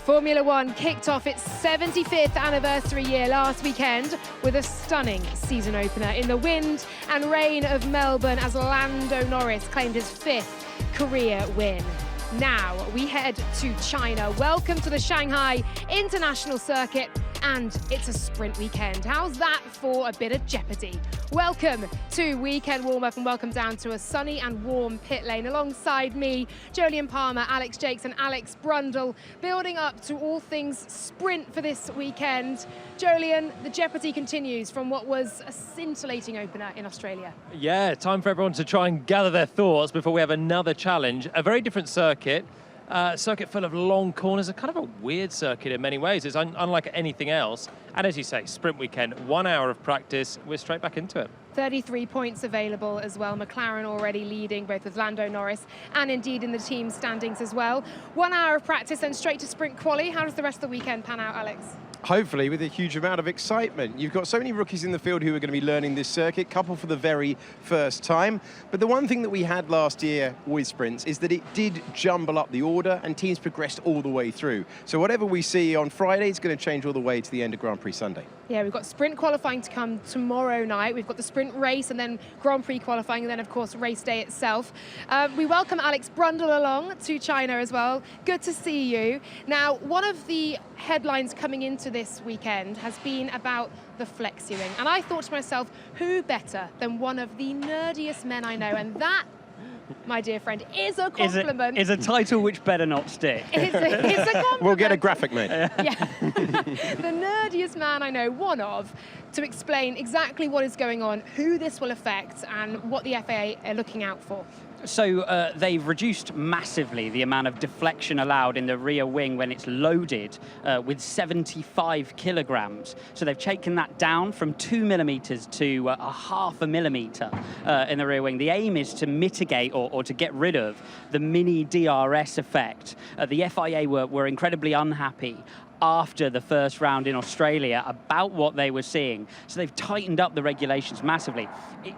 Formula One kicked off its 75th anniversary year last weekend with a stunning season opener in the wind and rain of Melbourne as Lando Norris claimed his 5th career win. Now we head to China. Welcome to the Shanghai International Circuit, and it's a sprint weekend. How's that for a bit of jeopardy? Welcome to Weekend Warm-Up and welcome down to a sunny and warm pit lane. Alongside me, Jolyon Palmer, Alex Jacques and Alex Brundle, building up to all things sprint for this weekend. Jolyon, the jeopardy continues from what was a scintillating opener in Australia. Yeah, time for everyone to try and gather their thoughts before we have another challenge. A very different circuit. Circuit full of long corners, a kind of a weird circuit in many ways. It's unlike anything else. And as you say, sprint weekend, 1 hour of practice, we're straight back into it. 33 points available as well. McLaren already leading, both with Lando Norris and indeed in the team standings as well. 1 hour of practice and straight to sprint quali. How does the rest of the weekend pan out, Alex? Hopefully with a huge amount of excitement. You've got so many rookies in the field who are going to be learning this circuit, couple for the very first time. But the one thing that we had last year with sprints is that it did jumble up the order and teams progressed all the way through. So whatever we see on Friday is going to change all the way to the end of Grand Prix Sunday. Yeah, we've got sprint qualifying to come tomorrow night. We've got the sprint race and then Grand Prix qualifying and then, of course, race day itself. We welcome Alex Brundle along to China as well. Good to see you. Now, one of the headlines coming into this weekend has been about the flexuing. And I thought to myself, who better than one of the nerdiest men I know? And that, my dear friend, is a compliment. Is a title which better not stick. It's a compliment. We'll get a graphic, mate. Yeah. The nerdiest man I know, one of, to explain exactly what is going on, who this will affect, and what the FAA are looking out for. So they've reduced massively the amount of deflection allowed in the rear wing when it's loaded with 75 kilograms. So they've taken that down from 2 millimeters to a half a millimeter in the rear wing. The aim is to mitigate or to get rid of the mini DRS effect. The FIA were incredibly unhappy after the first round in Australia about what they were seeing. So they've tightened up the regulations massively.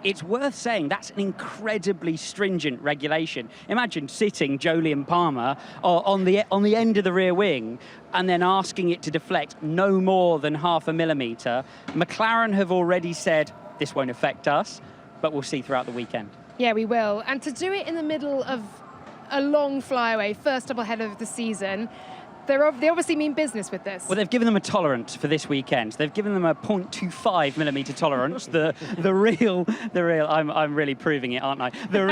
It's worth saying that's an incredibly stringent regulation. Imagine sitting Jolyon Palmer on the end of the rear wing and then asking it to deflect no more than half a millimeter. McLaren have already said this won't affect us, but we'll see throughout the weekend. Yeah, we will. And to do it in the middle of a long flyaway, first double header of the season, they obviously mean business with this. Well, they've given them a tolerance for this weekend. They've given them a 0.25 millimeter tolerance. The real. I'm really proving it, aren't I? The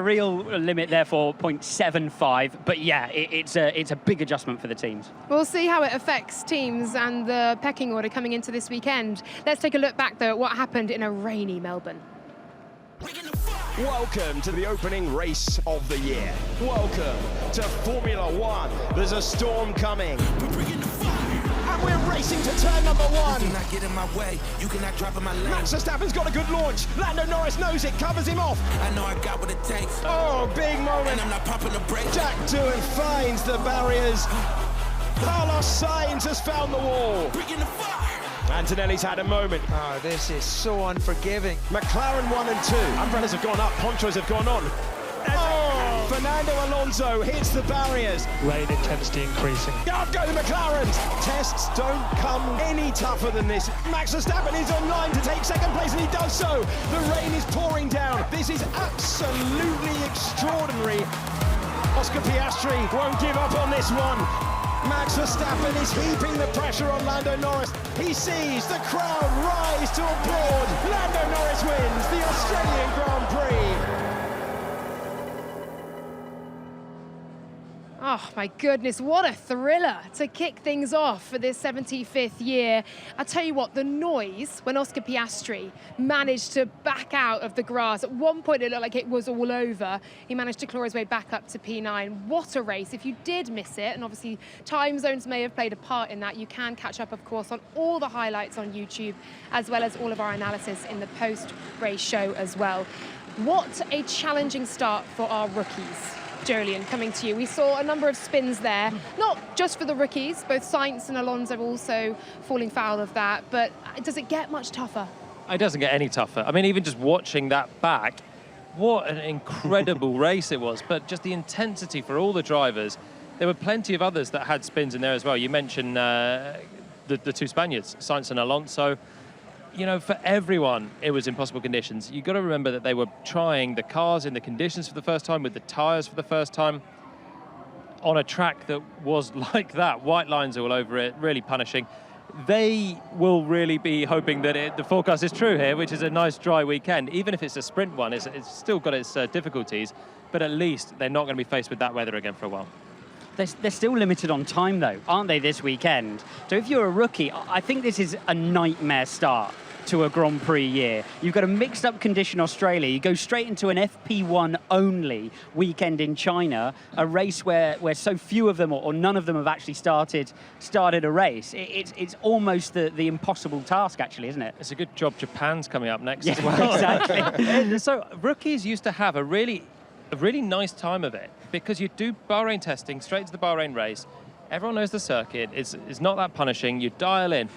real limit, therefore, 0.75. But yeah, it's a big adjustment for the teams. We'll see how it affects teams and the pecking order coming into this weekend. Let's take a look back though at what happened in a rainy Melbourne. Welcome to the opening race of the year. Welcome to Formula One. There's a storm coming. And we're racing to turn number one. Do not get in my way. You cannot drop in my lane. Max Verstappen's got a good launch. Lando Norris knows it, covers him off. I know I got what it takes. Oh, big moment. And I'm not pumping the brakes. Jack Doohan finds the barriers. Carlos Sainz has found the wall. Bringing the fire. Antonelli's had a moment. Oh, this is so unforgiving. McLaren 1 and 2. Umbrellas have gone up, ponchos have gone on. Oh, Fernando Alonso hits the barriers. Rain intensity increasing. Up go the McLarens. Tests don't come any tougher than this. Max Verstappen is online to take second place and he does so. The rain is pouring down. This is absolutely extraordinary. Oscar Piastri won't give up on this one. Max Verstappen is heaping the pressure on Lando Norris. He sees the crowd rise to applaud. Lando Norris wins the Australian Grand Prix. Oh my goodness, what a thriller to kick things off for this 75th year. I'll tell you what, the noise when Oscar Piastri managed to back out of the grass. At one point it looked like it was all over. He managed to claw his way back up to P9. What a race. If you did miss it, and obviously time zones may have played a part in that, you can catch up, of course, on all the highlights on YouTube, as well as all of our analysis in the post-race show as well. What a challenging start for our rookies. Jolyon, coming to you. We saw a number of spins there, not just for the rookies, both Sainz and Alonso also falling foul of that, but does it get much tougher? It doesn't get any tougher. I mean, even just watching that back, what an incredible race it was, but just the intensity for all the drivers. there were plenty of others that had spins in there as well. You mentioned the two Spaniards, Sainz and Alonso. You know, for everyone, it was impossible conditions. You've got to remember that they were trying the cars in the conditions for the first time, with the tyres for the first time, on a track that was like that. White lines all over it, really punishing. They will really be hoping that the forecast is true here, which is a nice dry weekend. Even if it's a sprint one, it's still got its difficulties, but at least they're not going to be faced with that weather again for a while. They're still limited on time, though, aren't they, this weekend? So if you're a rookie, I think this is a nightmare start to a Grand Prix year. You've got a mixed-up condition Australia. You go straight into an FP1 only weekend in China, a race where so few of them or none of them have actually started a race. It's almost the impossible task, actually, isn't it? It's a good job Japan's coming up next Yeah, as well. exactly. So rookies used to have a really nice time of it, because you do Bahrain testing straight to the Bahrain race. Everyone knows the circuit. It's not that punishing. You dial in.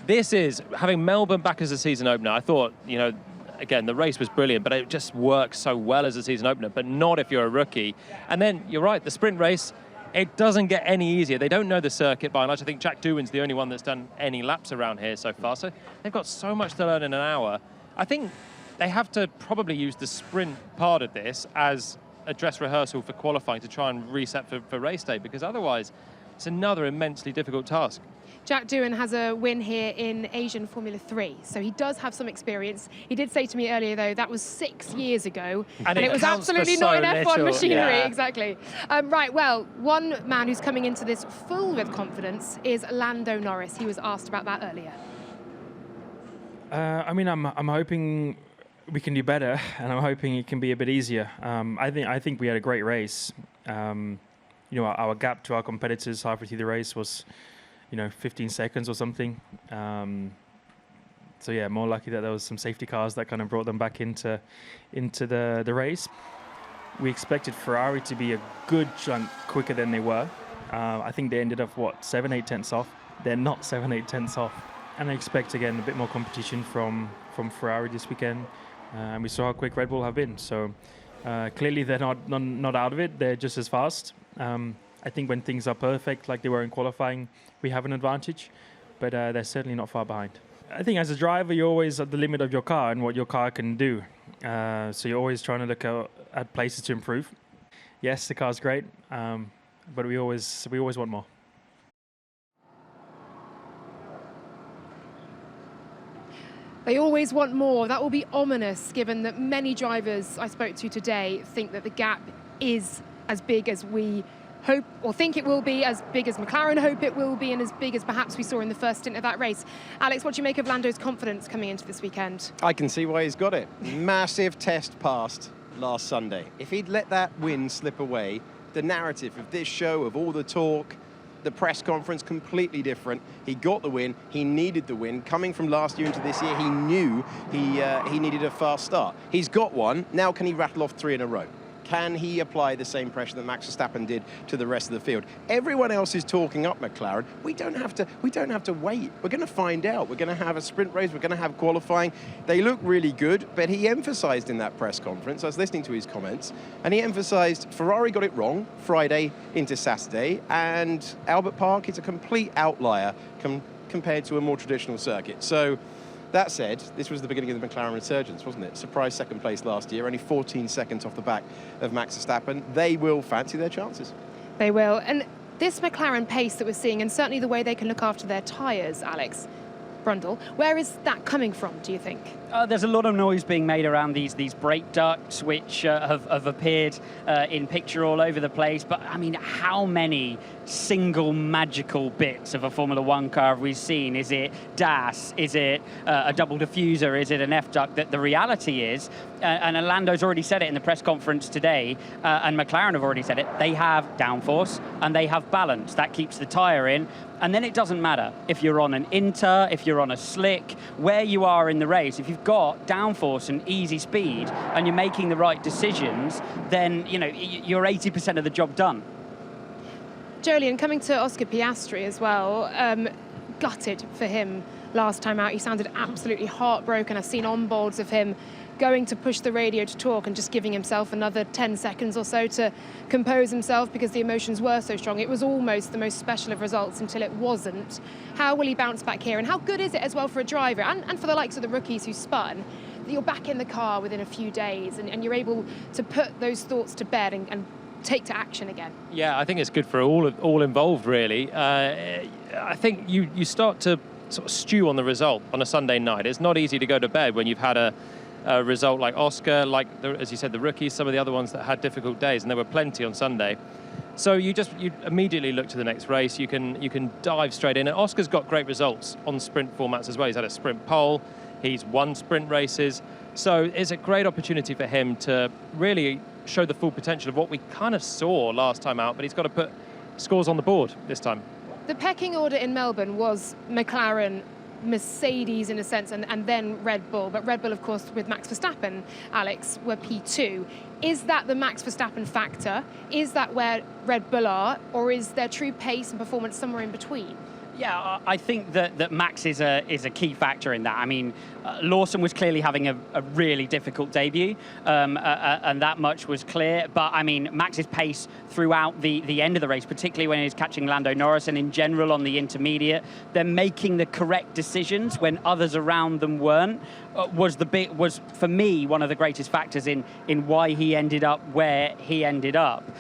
This is having Melbourne back as a season opener. I thought, you know, again, the race was brilliant, but it just works so well as a season opener, but not if you're a rookie. And then you're right, the sprint race, it doesn't get any easier. They don't know the circuit by and large. I think Jack Doohan's the only one that's done any laps around here so far. So they've got so much to learn in an hour. I think they have to probably use the sprint part of this as a dress rehearsal for qualifying to try and reset for race day, because otherwise it's another immensely difficult task. Jack Doohan has a win here in Asian Formula 3, so he does have some experience. He did say to me earlier, though, that was 6 years ago, and it was absolutely not an F1 machinery. Yeah. Exactly. Right, well, one man who's coming into this full with confidence is Lando Norris. He was asked about that earlier. I mean, I'm hoping we can do better, and I'm hoping it can be a bit easier. I think we had a great race. You know, our gap to our competitors halfway through the race was, 15 seconds or something. So yeah, more lucky that there was some safety cars that kind of brought them back into the race. We expected Ferrari to be a good chunk quicker than they were. I think they ended up 7-8 tenths off. They're not 7-8 tenths off, and I expect again a bit more competition from Ferrari this weekend. And we saw how quick Red Bull have been. So clearly they're not out of it. They're just as fast. I think when things are perfect, like they were in qualifying, we have an advantage, but they're certainly not far behind. I think as a driver, you're always at the limit of your car and what your car can do. So you're always trying to look at places to improve. Yes, the car's great, but we always want more. They always want more. That will be ominous, given that many drivers I spoke to today think that the gap is as big as we hope or think it will be, as big as McLaren hope it will be, and as big as perhaps we saw in the first stint of that race. Alex, what do you make of Lando's confidence coming into this weekend? I can see why he's got it. Massive test passed last Sunday. If he'd let that win slip away, the narrative of this show, of all the talk, the press conference, completely different. He got the win. He needed the win. Coming from last year into this year, he knew he needed a fast start. He's got one. Now can he rattle off 3 in a row? Can he apply the same pressure that Max Verstappen did to the rest of the field? Everyone else is talking up McLaren. We don't have to wait. We're going to find out. We're going to have a sprint race. We're going to have qualifying. They look really good, but he emphasized in that press conference, I was listening to his comments, and he emphasized Ferrari got it wrong Friday into Saturday, and Albert Park is a complete outlier compared to a more traditional circuit. So that said, this was the beginning of the McLaren resurgence, wasn't it? Surprise second place last year, only 14 seconds off the back of Max Verstappen. They will fancy their chances. They will. And this McLaren pace that we're seeing, and certainly the way they can look after their tyres, Alex, Brundle, where is that coming from, do you think? There's a lot of noise being made around these brake ducts, which have appeared in picture all over the place. But, I mean, how many single magical bits of a Formula One car have we seen? Is it DAS? Is it a double diffuser? Is it an F-duct? That the reality is, and Lando's already said it in the press conference today, and McLaren have already said it, they have downforce and they have balance. That keeps the tyre in. And then it doesn't matter if you're on an inter, if you're on a slick, where you are in the race. If you've got downforce and easy speed and you're making the right decisions, then you're 80% of the job done. Jolyon, coming to Oscar Piastri as well, gutted for him last time out. He sounded absolutely heartbroken. I've seen onboards of him going to push the radio to talk and just giving himself another 10 seconds or so to compose himself because the emotions were so strong. It was almost the most special of results until it wasn't. How will he bounce back here? And how good is it as well for a driver and for the likes of the rookies who spun, that you're back in the car within a few days and you're able to put those thoughts to bed and take to action again? Yeah, I think it's good for all involved, really. I think you start to sort of stew on the result on a Sunday night. It's not easy to go to bed when you've had a result like Oscar, like, as you said, the rookies, some of the other ones that had difficult days, and there were plenty on Sunday. So you immediately look to the next race. You can dive straight in. And Oscar's got great results on sprint formats as well. He's had a sprint pole. He's won sprint races. So it's a great opportunity for him to really show the full potential of what we kind of saw last time out, but he's got to put scores on the board this time. The pecking order in Melbourne was McLaren, Mercedes in a sense, and then Red Bull. But Red Bull, of course, with Max Verstappen, Alex, were P2. Is that the Max Verstappen factor? Is that where Red Bull are? Or is their true pace and performance somewhere in between? Yeah, I think that Max is a key factor in that. I mean, Lawson was clearly having a really difficult debut, and that much was clear. But, I mean, Max's pace throughout the end of the race, particularly when he was catching Lando Norris and in general on the intermediate, they're making the correct decisions when others around them weren't, was for me one of the greatest factors in why he ended up where he ended up.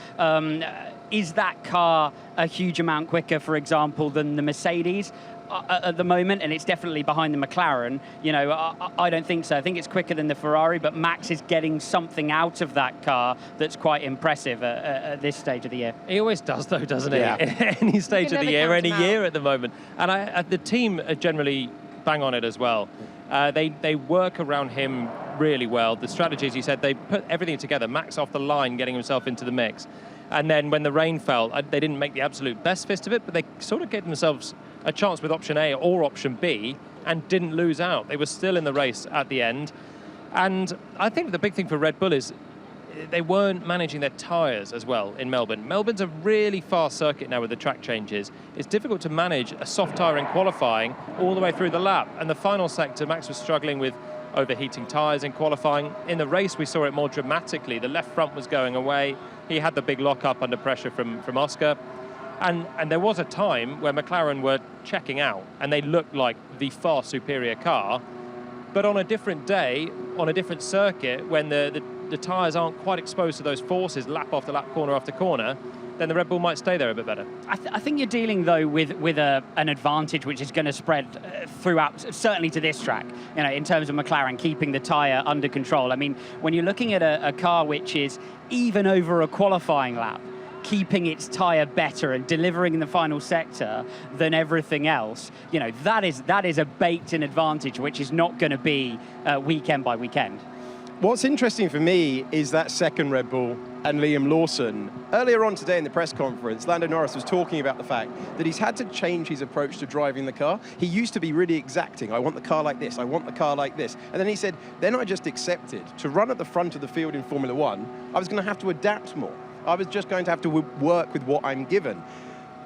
Is that car a huge amount quicker, for example, than the Mercedes at the moment? And it's definitely behind the McLaren. You know, I don't think so. I think it's quicker than the Ferrari, but Max is getting something out of that car that's quite impressive at this stage of the year. He always does, though, doesn't he? Yeah. Any stage of the year, any count him year out. at the moment. And the team are generally bang on it as well. They work around him really well. The strategy, as you said, they put everything together. Max off the line, getting himself into the mix. And then when the rain fell, they didn't make the absolute best fist of it, but they sort of gave themselves a chance with option A or option B and didn't lose out. They were still in the race at the end. And I think the big thing for Red Bull is they weren't managing their tyres as well in Melbourne. Melbourne's a really fast circuit now with the track changes. It's difficult to manage a soft tyre in qualifying all the way through the lap. And the final sector, Max was struggling with overheating tyres in qualifying. In the race, we saw it more dramatically. The left front was going away. He had the big lock-up under pressure from Oscar. And there was a time where McLaren were checking out, and they looked like the far superior car. But on a different day, on a different circuit, when the tyres aren't quite exposed to those forces, lap after lap, corner after corner, then the Red Bull might stay there a bit better. I think you're dealing, though, with an advantage which is going to spread throughout, certainly to this track, you know, in terms of McLaren keeping the tyre under control. I mean, when you're looking at a car which is even over a qualifying lap, keeping its tyre better and delivering in the final sector than everything else, you know, that is a baked-in advantage which is not going to be weekend by weekend. What's interesting for me is that second Red Bull and Liam Lawson. Earlier on today in the press conference, Lando Norris was talking about the fact that he's had to change his approach to driving the car. He used to be really exacting. I want the car like this. I want the car like this. And then he said, then I just accepted to run at the front of the field in Formula One, I was going to have to adapt more. I was just going to have to work with what I'm given.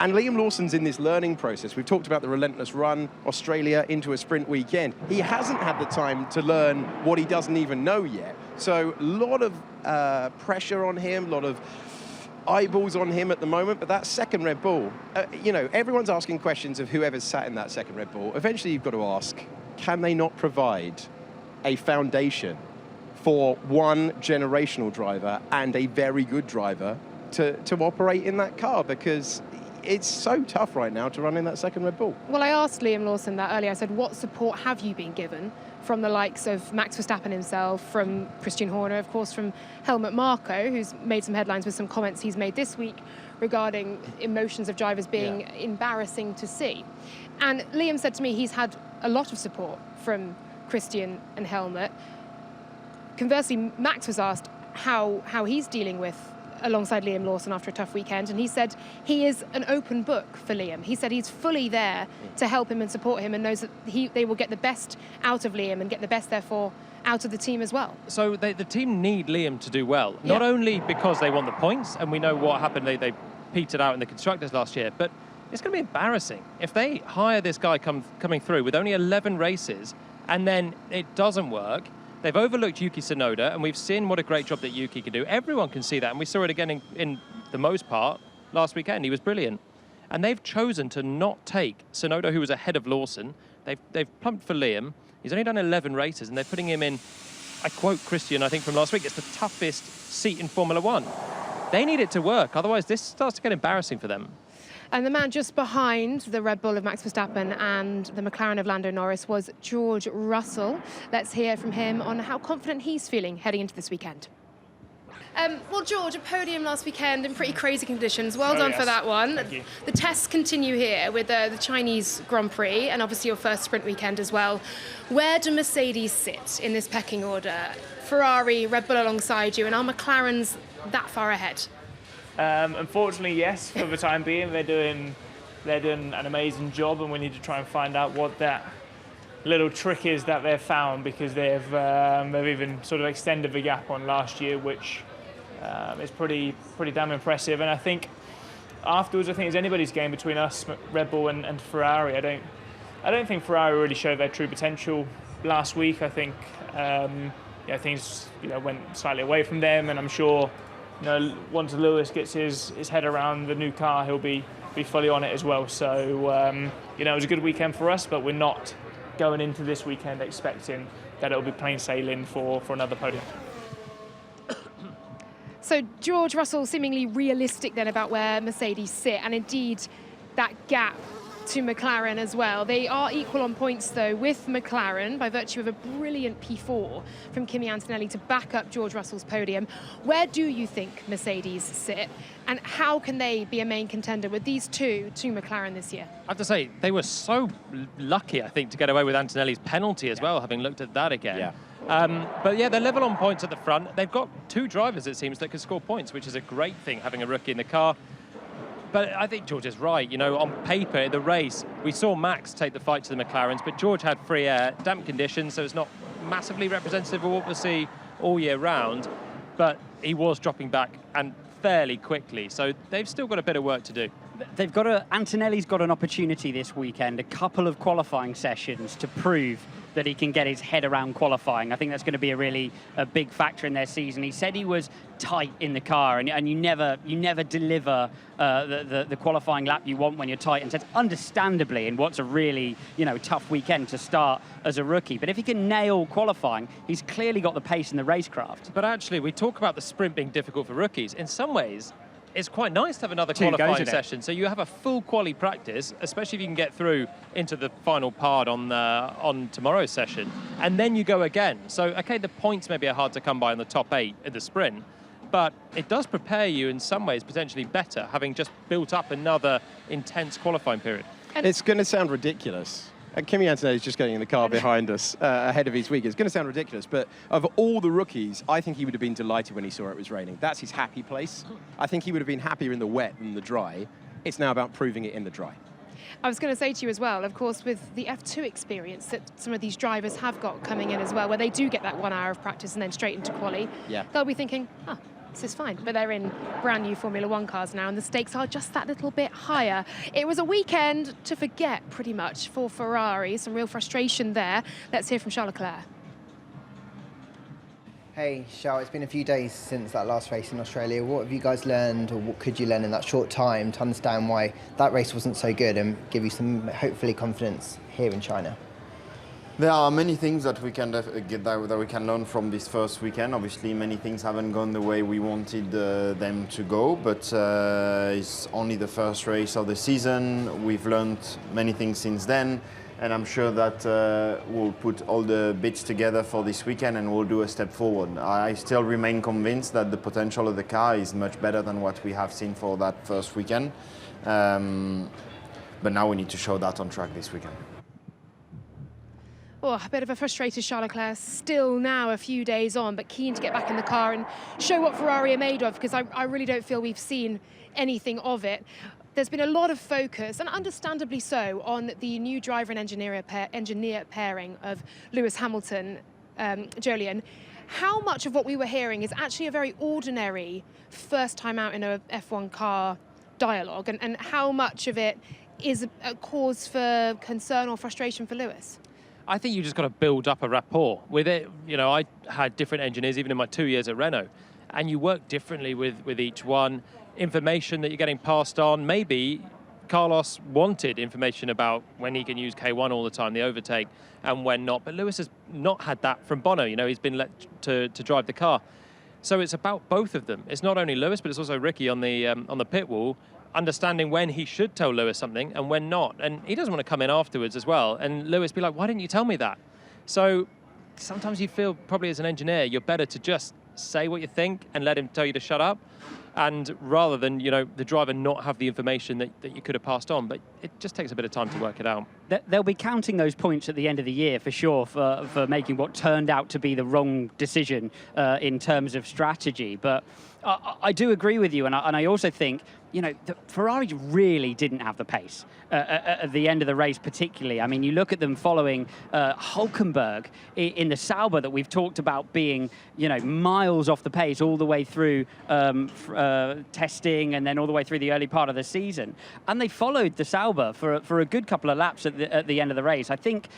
And Liam Lawson's in this learning process. We've talked about the relentless run, Australia into a sprint weekend. He hasn't had the time to learn what he doesn't even know yet. So a lot of pressure on him, a lot of eyeballs on him at the moment. But that second Red Bull, you know, everyone's asking questions of whoever's sat in that second Red Bull. Eventually you've got to ask, can they not provide a foundation for one generational driver and a very good driver to operate in that car? Because it's so tough right now to run in that second Red Bull. Well, I asked Liam Lawson that earlier. I said, what support have you been given from the likes of Max Verstappen himself, from Christian Horner, of course, from Helmut Marko, who's made some headlines with some comments he's made this week regarding emotions of drivers being embarrassing to see. And Liam said to me he's had a lot of support from Christian and Helmut. Conversely, Max was asked how he's dealing with alongside Liam Lawson after a tough weekend, and he said he is an open book for Liam. He said he's fully there to help him and support him and knows that they will get the best out of Liam and get the best, therefore, out of the team as well. So the team need Liam to do well, not only because they want the points, and we know what happened, they petered out in the Constructors last year, but it's going to be embarrassing if they hire this guy coming through with only 11 races and then it doesn't work. They've overlooked Yuki Tsunoda, and we've seen what a great job that Yuki can do. Everyone can see that, and we saw it again in the most part last weekend. He was brilliant. And they've chosen to not take Tsunoda, who was ahead of Lawson. They've plumped for Liam. He's only done 11 races, and they're putting him in, I quote Christian, I think, from last week, it's the toughest seat in Formula One. They need it to work, otherwise this starts to get embarrassing for them. And the man just behind the Red Bull of Max Verstappen and the McLaren of Lando Norris was George Russell. Let's hear from him on how confident he's feeling heading into this weekend. Well, George, a podium last weekend in pretty crazy conditions. Well done for that one. Thank you. The tests continue here with the Chinese Grand Prix and obviously your first sprint weekend as well. Where do Mercedes sit in this pecking order? Ferrari, Red Bull alongside you, and are McLaren's that far ahead? Unfortunately, yes, for the time being. They're doing an amazing job, and we need to try and find out what that little trick is that they've found, because they've even sort of extended the gap on last year, which is pretty damn impressive. And I think afterwards, I think it's anybody's game between us, Red Bull and Ferrari. I don't think Ferrari really showed their true potential last week. I think things went slightly away from them, and I'm sure once Lewis gets his head around the new car, he'll be fully on it as well. So it was a good weekend for us, but we're not going into this weekend expecting that it'll be plain sailing for another podium. So George Russell seemingly realistic then about where Mercedes sit, and indeed that gap to McLaren as well. They are equal on points though with McLaren by virtue of a brilliant P4 from Kimi Antonelli to back up George Russell's podium. Where do you think Mercedes sit, and how can they be a main contender with these two to McLaren this year? I have to say, they were so lucky, I think, to get away with Antonelli's penalty as well, having looked at that again. Yeah. But yeah, they're level on points at the front. They've got two drivers, it seems, that can score points, which is a great thing, having a rookie in the car. But I think George is right. On paper, in the race, we saw Max take the fight to the McLarens, but George had free air, damp conditions, so it's not massively representative of what we'll see all year round. But he was dropping back, and fairly quickly, so they've still got a bit of work to do. Antonelli's got an opportunity this weekend, a couple of qualifying sessions to prove that he can get his head around qualifying. I think that's going to be a big factor in their season. He said he was tight in the car, and you never deliver the qualifying lap you want when you're tight, and said understandably in what's a really tough weekend to start as a rookie. But if he can nail qualifying, he's clearly got the pace in the racecraft. But actually, we talk about the sprint being difficult for rookies. In some ways, it's quite nice to have another qualifying session. So you have a full quali practice, especially if you can get through into the final part on tomorrow's session, and then you go again. So, okay, the points maybe are hard to come by in the top 8 in the sprint, but it does prepare you in some ways potentially better, having just built up another intense qualifying period. It's going to sound ridiculous. Kimi Antonelli is just getting in the car behind us ahead of his week. It's going to sound ridiculous, but of all the rookies, I think he would have been delighted when he saw it was raining. That's his happy place. I think he would have been happier in the wet than the dry. It's now about proving it in the dry. I was going to say to you as well, of course, with the F2 experience that some of these drivers have got coming in as well, where they do get that 1 hour of practice and then straight into quali, they'll be thinking, this is fine. But they're in brand new Formula One cars now, and the stakes are just that little bit higher. It was a weekend to forget, pretty much, for Ferrari. Some real frustration there. Let's hear from Charles Leclerc. Hey, Charles, it's been a few days since that last race in Australia. What have you guys learned, or what could you learn in that short time to understand why that race wasn't so good and give you some, hopefully, confidence here in China? There are many things that we can learn from this first weekend. Obviously, many things haven't gone the way we wanted them to go, but it's only the first race of the season. We've learned many things since then, and I'm sure that we'll put all the bits together for this weekend and we'll do a step forward. I still remain convinced that the potential of the car is much better than what we have seen for that first weekend, but now we need to show that on track this weekend. Oh, a bit of a frustrated Charles Leclerc, still now a few days on, but keen to get back in the car and show what Ferrari are made of, because I really don't feel we've seen anything of it. There's been a lot of focus, and understandably so, on the new driver and engineer pairing of Lewis Hamilton, Jolyon. How much of what we were hearing is actually a very ordinary first time out in a F1 car dialogue, and how much of it is a cause for concern or frustration for Lewis? I think you just got to build up a rapport with it. You know, I had different engineers even in my 2 years at Renault, and you work differently with each one. Information that you're getting passed on. Maybe Carlos wanted information about when he can use K1 all the time, the overtake, and when not. But Lewis has not had that from Bono. You know, he's been let to drive the car. So it's about both of them. It's not only Lewis, but it's also Ricky on the pit wall, understanding when he should tell Lewis something and when not. And he doesn't want to come in afterwards as well. And Lewis be like, why didn't you tell me that? So sometimes you feel probably as an engineer, you're better to just say what you think and let him tell you to shut up. And rather than, you know, the driver not have the information that you could have passed on. But it just takes a bit of time to work it out. They'll be counting those points at the end of the year for sure for making what turned out to be the wrong decision in terms of strategy. But I do agree with you, and I also think, you know, the Ferrari really didn't have the pace at the end of the race particularly. I mean, you look at them following Hülkenberg in the Sauber that we've talked about being, you know, miles off the pace all the way through testing and then all the way through the early part of the season. And they followed the Sauber for a good couple of laps at the end of the race. I think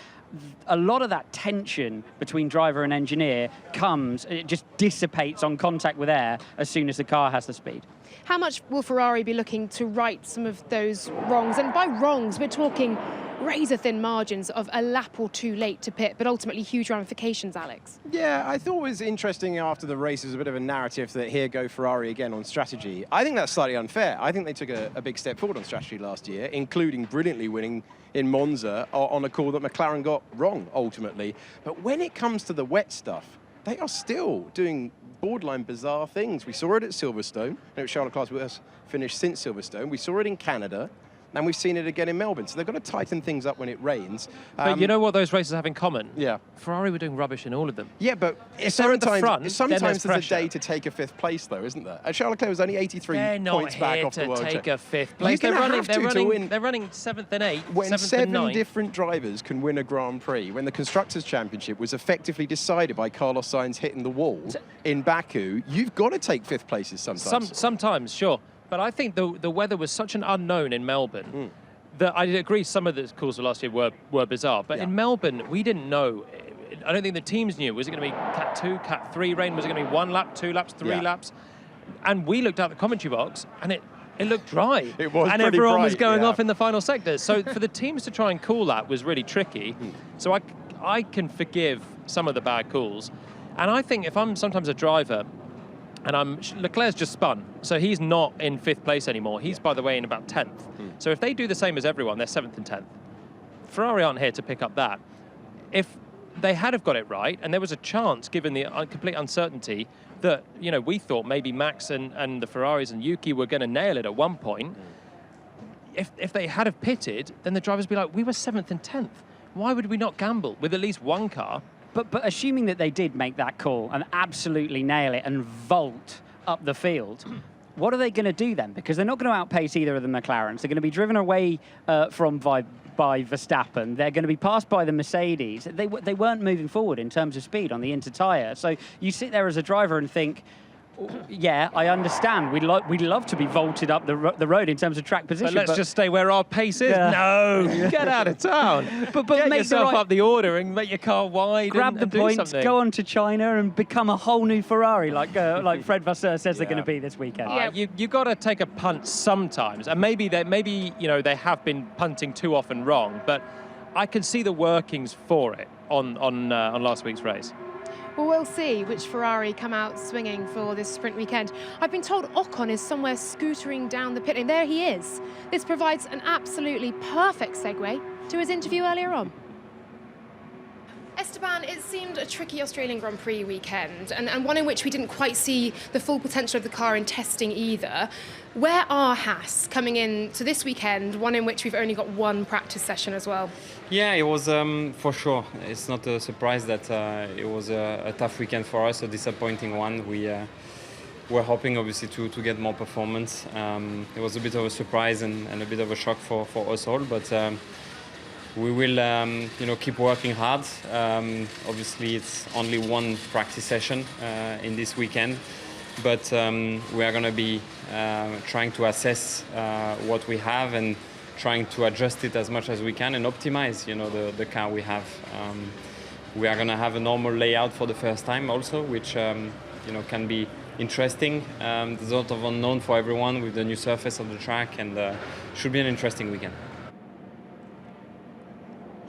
a lot of that tension between driver and engineer it just dissipates on contact with air as soon as the car has the speed. How much will Ferrari be looking to right some of those wrongs? And by wrongs, we're talking razor-thin margins of a lap or two late to pit, but ultimately huge ramifications, Alex. Yeah, I thought it was interesting after the race, there was a bit of a narrative that here go Ferrari again on strategy. I think that's slightly unfair. I think they took a big step forward on strategy last year, including brilliantly winning in Monza on a call that McLaren got wrong, ultimately. But when it comes to the wet stuff, they are still doing borderline bizarre things. We saw it at Silverstone. It was Charles Leclerc's worst finish since Silverstone. We saw it in Canada. And we've seen it again in Melbourne. So they've got to tighten things up when it rains. But you know what those races have in common? Yeah. Ferrari were doing rubbish in all of them. Yeah, but sometimes there's a day to take a fifth place, though, isn't there? And Charles Leclerc was only 83 points back off the world. They're not here to take a fifth place. They're running 7th and 8th, when 7th seven and 9th. different drivers can win a Grand Prix, when the Constructors' Championship was effectively decided by Carlos Sainz hitting the wall in Baku, you've got to take fifth places sometimes. Sometimes, sure. But I think the weather was such an unknown in Melbourne that I agree some of the calls for last year were bizarre. But in Melbourne, we didn't know. I don't think the teams knew. Was it going to be Cat 2, Cat 3 rain? Was it going to be 1 lap, 2 laps, 3 laps? And we looked out the commentary box, and it looked dry. It was and pretty everyone bright, was going off in the final sectors. So for the teams to try and call that was really tricky. So I can forgive some of the bad calls. And I think if I'm sometimes a driver, and Leclerc's just spun, so he's not in 5th place anymore. He's, by the way, in about 10th. So if they do the same as everyone, they're 7th and 10th. Ferrari aren't here to pick up that. If they had have got it right, and there was a chance, given the complete uncertainty, that, you know, we thought maybe Max and the Ferraris and Yuki were going to nail it at one point. If they had have pitted, then the drivers would be like, we were 7th and 10th. Why would we not gamble with at least one car? But assuming that they did make that call and absolutely nail it and vault up the field, what are they going to do then? Because they're not going to outpace either of the McLarens. They're going to be driven away from by Verstappen. They're going to be passed by the Mercedes. They weren't moving forward in terms of speed on the inter-tyre. So you sit there as a driver and think, yeah, I understand. We'd love to be vaulted up the road in terms of track position. But let's just stay where our pace is. Yeah. No, get out of town. But get make yourself up the order and make your car wide. Grab the points, go on to China, and become a whole new Ferrari, like Fred Vasseur says they're going to be this weekend. You got to take a punt sometimes, and maybe you know they have been punting too often wrong, but I can see the workings for it on last week's race. Well, we'll see which Ferrari come out swinging for this sprint weekend. I've been told Ocon is somewhere scootering down the pit lane. There he is. This provides an absolutely perfect segue to his interview earlier on. Esteban, it seemed a tricky Australian Grand Prix weekend, and one in which we didn't quite see the full potential of the car in testing either. Where are Haas coming in to this weekend, one in which we've only got one practice session as well? Yeah, it was for sure. It's not a surprise that it was a tough weekend for us, a disappointing one. We were hoping, obviously, to get more performance. It was a bit of a surprise and a bit of a shock for us all, but we will keep working hard. Obviously, it's only one practice session in this weekend, but we are going to be trying to assess what we have and trying to adjust it as much as we can and optimize, the car we have. We are going to have a normal layout for the first time also, which can be interesting. There's a lot of unknown for everyone with the new surface of the track, and should be an interesting weekend.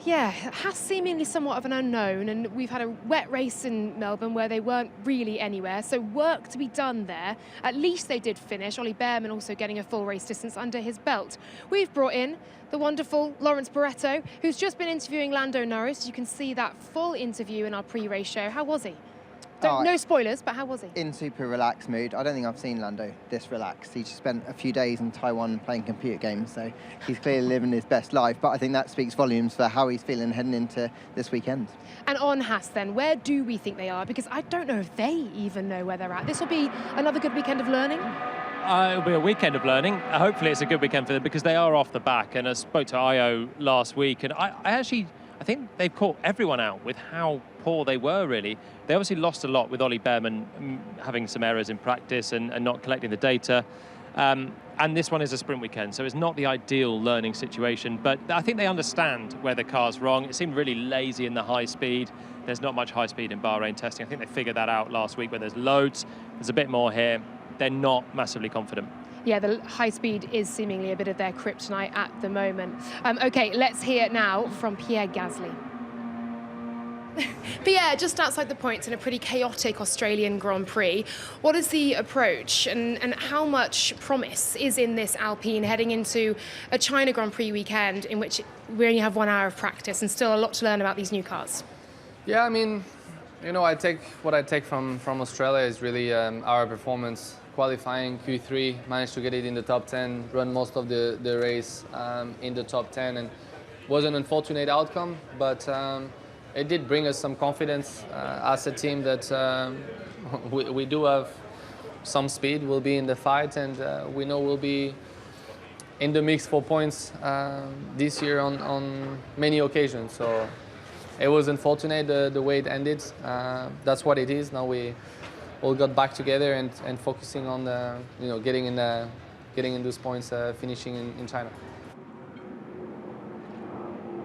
Yeah, it has seemingly somewhat of an unknown, and we've had a wet race in Melbourne where they weren't really anywhere, so work to be done there. At least they did finish, Ollie Bearman also getting a full race distance under his belt. We've brought in the wonderful Lawrence Barretto, who's just been interviewing Lando Norris. You can see that full interview in our pre-race show. How was he? No spoilers, but how was he? In super relaxed mood. I don't think I've seen Lando this relaxed. He just spent a few days in Taiwan playing computer games, so he's clearly living his best life. But I think that speaks volumes for how he's feeling heading into this weekend. And on Haas then, where do we think they are? Because I don't know if they even know where they're at. This will be another good weekend of learning. It'll be a weekend of learning. Hopefully it's a good weekend for them because they are off the back. And I spoke to Io last week, and I think they've caught everyone out with how poor they were, really. They obviously lost a lot with Ollie Bearman having some errors in practice and not collecting the data. And this one is a sprint weekend, so it's not the ideal learning situation. But I think they understand where the car's wrong. It seemed really lazy in the high speed. There's not much high speed in Bahrain testing. I think they figured that out last week where there's loads. There's a bit more here. They're not massively confident. Yeah, the high speed is seemingly a bit of their kryptonite at the moment. OK, let's hear now from Pierre Gasly. Pierre, just outside the points in a pretty chaotic Australian Grand Prix, what is the approach and how much promise is in this Alpine heading into a China Grand Prix weekend in which we only have 1 hour of practice and still a lot to learn about these new cars? Yeah, I mean, I take from Australia is really our performance. Qualifying Q3, managed to get it in the top 10, run most of the race in the top 10, and was an unfortunate outcome, but it did bring us some confidence as a team that we do have some speed, we'll be in the fight, and we know we'll be in the mix for points this year on many occasions. So it was unfortunate the way it ended. That's what it is. Now we all got back together and focusing on getting in those points, finishing in China.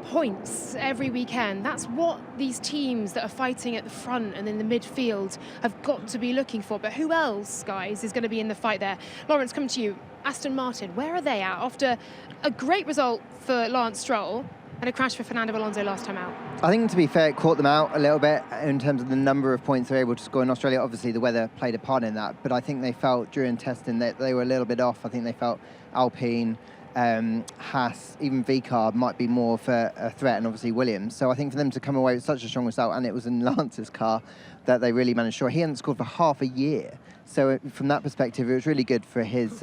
Points every weekend. That's what these teams that are fighting at the front and in the midfield have got to be looking for. But who else, guys, is going to be in the fight there? Lawrence, come to you. Aston Martin, where are they at after a great result for Lance Stroll and a crash for Fernando Alonso last time out? I think, to be fair, it caught them out a little bit in terms of the number of points they were able to score in Australia. Obviously, the weather played a part in that, but I think they felt during testing that they were a little bit off. I think they felt Alpine, Haas, even VCARB might be more of a threat, and obviously Williams. So I think for them to come away with such a strong result, and it was in Lance's car that they really managed to score. He hadn't scored for half a year. So from that perspective, it was really good for his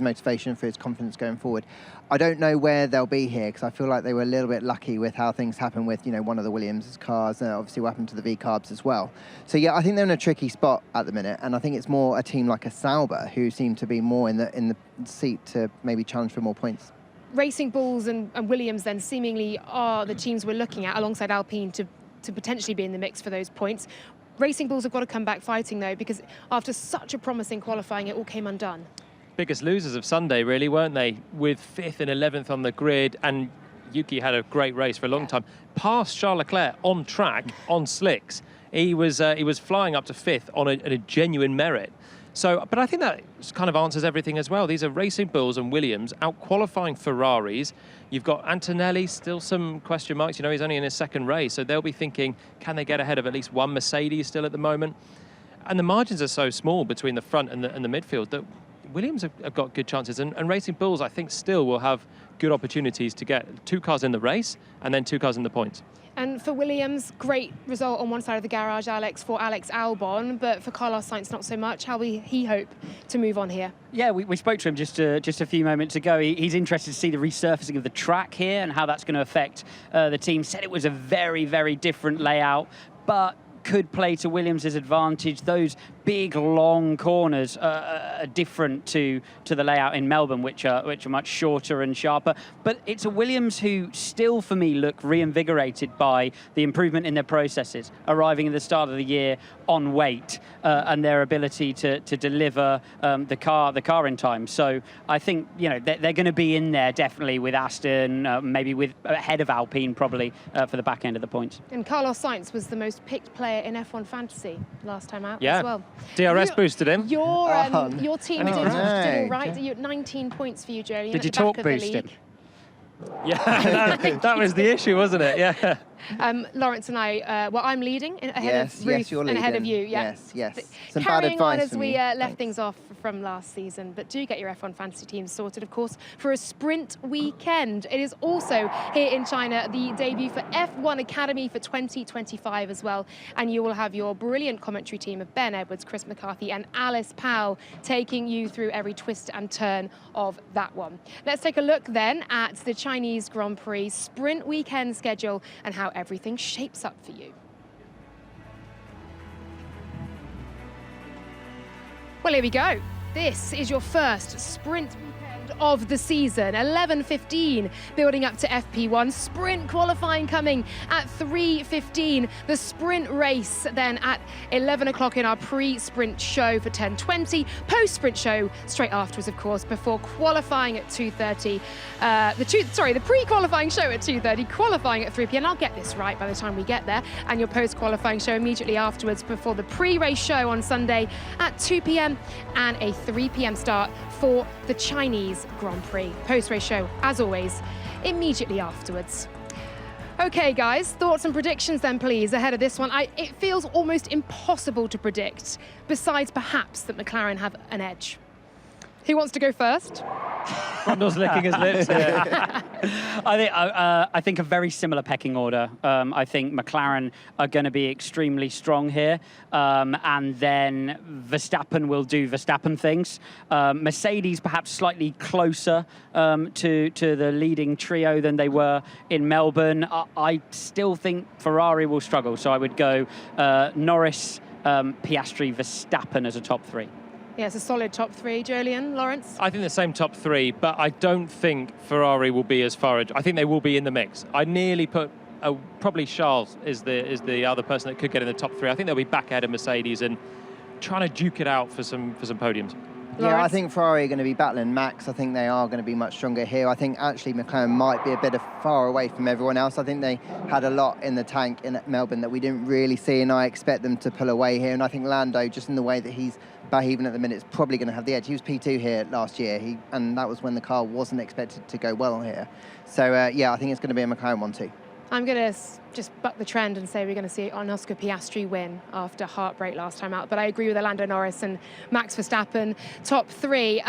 motivation, for his confidence going forward. I don't know where they'll be here because I feel like they were a little bit lucky with how things happened with one of the Williams cars, and obviously what happened to the VCARBs as well. So yeah, I think they're in a tricky spot at the minute, and I think it's more a team like a Sauber who seem to be more in the seat to maybe challenge for more points. Racing Bulls and Williams then seemingly are the teams we're looking at alongside Alpine to potentially be in the mix for those points. Racing Bulls have got to come back fighting though, because after such a promising qualifying, it all came undone. Biggest losers of Sunday, really, weren't they? With 5th and 11th on the grid, and Yuki had a great race for a long time. Passed Charles Leclerc on track, on slicks. He was flying up to 5th on a genuine merit. So, but I think that kind of answers everything as well. These are Racing Bulls and Williams out-qualifying Ferraris. You've got Antonelli, still some question marks. He's only in his second race, so they'll be thinking, can they get ahead of at least one Mercedes still at the moment? And the margins are so small between the front and the midfield that Williams have got good chances. And Racing Bulls, I think, still will have good opportunities to get 2 cars in the race and then 2 cars in the points. And for Williams, great result on one side of the garage, Alex, for Alex Albon, but for Carlos Sainz, not so much. How will he hope to move on here? Yeah, we spoke to him just a few moments ago. He's interested to see the resurfacing of the track here and how that's going to affect the team. Said it was a very, very different layout, but could play to Williams' advantage. Those big, long corners are different to the layout in Melbourne, which are much shorter and sharper. But it's a Williams who still, for me, look reinvigorated by the improvement in their processes, arriving at the start of the year on weight and their ability to deliver the car in time. So I think they're going to be in there definitely with Aston, maybe with ahead of Alpine probably for the back end of the points. And Carlos Sainz was the most picked player in F1 Fantasy last time out yeah. as well. DRS boosted him. Your team did all right. You had 19 points for you, Jolyon. Did you talk boost him? Yeah, that was the issue, wasn't it? Yeah. Lawrence and I, I'm leading ahead of Ruth you're and ahead of you. Yeah. Yes. Some bad Carrying on advice as we left things off from last season, but do get your F1 fantasy teams sorted, of course, for a sprint weekend. It is also here in China the debut for F1 Academy for 2025 as well, and you will have your brilliant commentary team of Ben Edwards, Chris McCarthy, and Alice Powell taking you through every twist and turn of that one. Let's take a look then at the Chinese Grand Prix sprint weekend schedule and how everything shapes up for you. Well, here we go. This is your first sprint weekend of the season. 11:15 building up to FP1. Sprint qualifying coming at 3:15. The sprint race then at 11 o'clock in our pre-sprint show for 10:20. Post-sprint show straight afterwards, of course, before qualifying at 2:30. The pre-qualifying show at 2:30, qualifying at 3 p.m. I'll get this right by the time we get there. And your post-qualifying show immediately afterwards before the pre-race show on Sunday at 2 p.m. and a 3 p.m. start for the Chinese Grand Prix. Post-race show, as always, immediately afterwards. Okay, guys, thoughts and predictions then, please, ahead of this one. It feels almost impossible to predict, besides perhaps that McLaren have an edge. Who wants to go first? Brundle's licking his lips here. I think a very similar pecking order. I think McLaren are going to be extremely strong here, and then Verstappen will do Verstappen things. Mercedes perhaps slightly closer to the leading trio than they were in Melbourne. I still think Ferrari will struggle, so I would go Norris, Piastri, Verstappen as a top three. Yeah, it's a solid top three. Jolyon, Lawrence? I think the same top three, but I don't think Ferrari will be as far. I think they will be in the mix. I nearly put probably Charles is the other person that could get in the top three. I think they'll be back ahead of Mercedes and trying to duke it out for some podiums. Yeah, I think Ferrari are going to be battling Max. I think they are going to be much stronger here. I think actually McLaren might be a bit far away from everyone else. I think they had a lot in the tank in Melbourne that we didn't really see, and I expect them to pull away here. And I think Lando, just in the way that he's behaving at the minute, is probably going to have the edge. He was P2 here last year, and that was when the car wasn't expected to go well here. So, yeah, I think it's going to be a McLaren 1-2. I'm going to just buck the trend and say we're going to see Oscar Piastri win after heartbreak last time out. But I agree with Lando Norris and Max Verstappen, top three.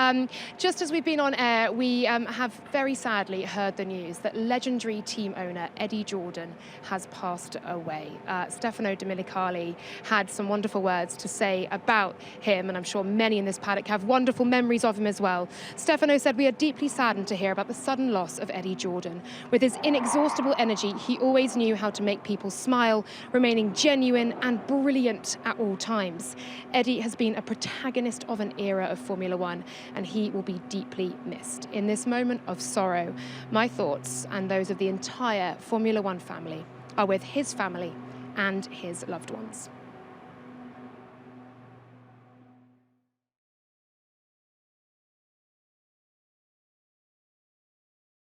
Just as we've been on air, we have very sadly heard the news that legendary team owner Eddie Jordan has passed away. Stefano Domenicali had some wonderful words to say about him, and I'm sure many in this paddock have wonderful memories of him as well. Stefano said, "We are deeply saddened to hear about the sudden loss of Eddie Jordan. With his inexhaustible energy, he always knew how to make people smile, remaining genuine and brilliant at all times. Eddie has been a protagonist of an era of Formula One, and he will be deeply missed. In this moment of sorrow, my thoughts and those of the entire Formula One family are with his family and his loved ones."